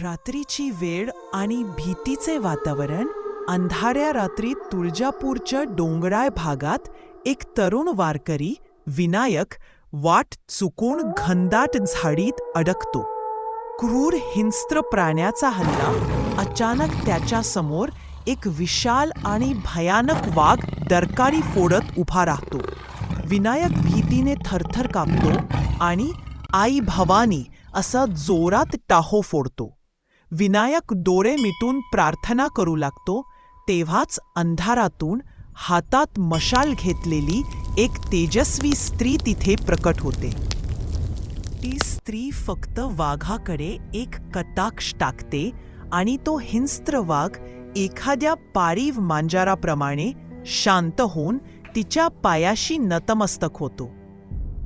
रात्रीची वेळ आणि भीतीचे वातावरण. अंधाऱ्या रात्री तुळजापूरच्या डोंगराळ भागात एक तरुण वारकरी विनायक वाट चुकून घनदाट झाडीत अडकतो. क्रूर हिंस्त्र प्राण्याचा हल्ला. अचानक त्याच्या समोर एक विशाल आणि भयानक वाघ डरकाळी फोडत उभा राहतो. विनायक भीतीने थरथर कापतो आणि आई भवानी असा जोरात टाहो फोडतो. विनायक डोळे मिटून प्रार्थना करू लागतो. तेव्हाच अंधारातून हातात मशाल घेतलेली एक तेजस्वी स्त्री तिथे प्रकट होते. ती स्त्री फक्त वाघाकडे एक कटाक्ष टाकते आणि तो हिंस्त्र वाघ एखाद्या पाळीव मांजराप्रमाणे शांत होऊन तिच्या पायाशी नतमस्तक होतो.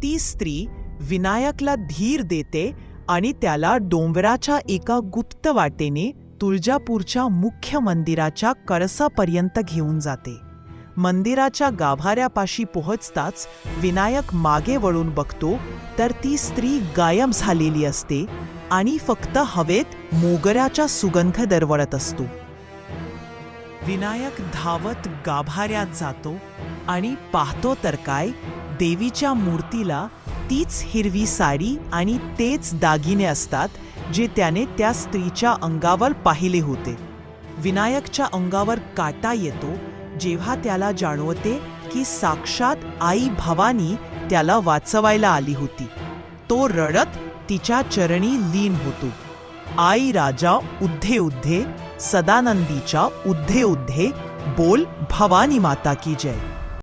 ती स्त्री विनायकला धीर देते आणि त्याला डोंगराच्या एका गुप्त वाटेने तुळजापूरच्या मुख्य मंदिराच्या कळसापर्यंत घेऊन जाते. मंदिराच्या गाभाऱ्यापाशी पोहोचताच विनायक मागे वळून बघतो तर ती स्त्री गायब झालेली असते आणि फक्त हवेत मोगऱ्याचा सुगंध दरवळत असतो. विनायक धावत गाभाऱ्यात जातो आणि पाहतो तर काय, देवीच्या मूर्तीला तीच हिरवी साडी आणि तेच दागिने असतात जे त्याने त्या स्त्रीच्या अंगावर पाहिले होते. विनायकच्या अंगावर काटा येतो जेव्हा त्याला जाणवते की साक्षात आई भवानी त्याला वाचवायला आली होती. तो रडत तिच्या चरणी लीन होतो. आई राजा उद्धे उद्धे, सदानंदीच्या उद्धे उद्धे, बोल भवानी माता की जय.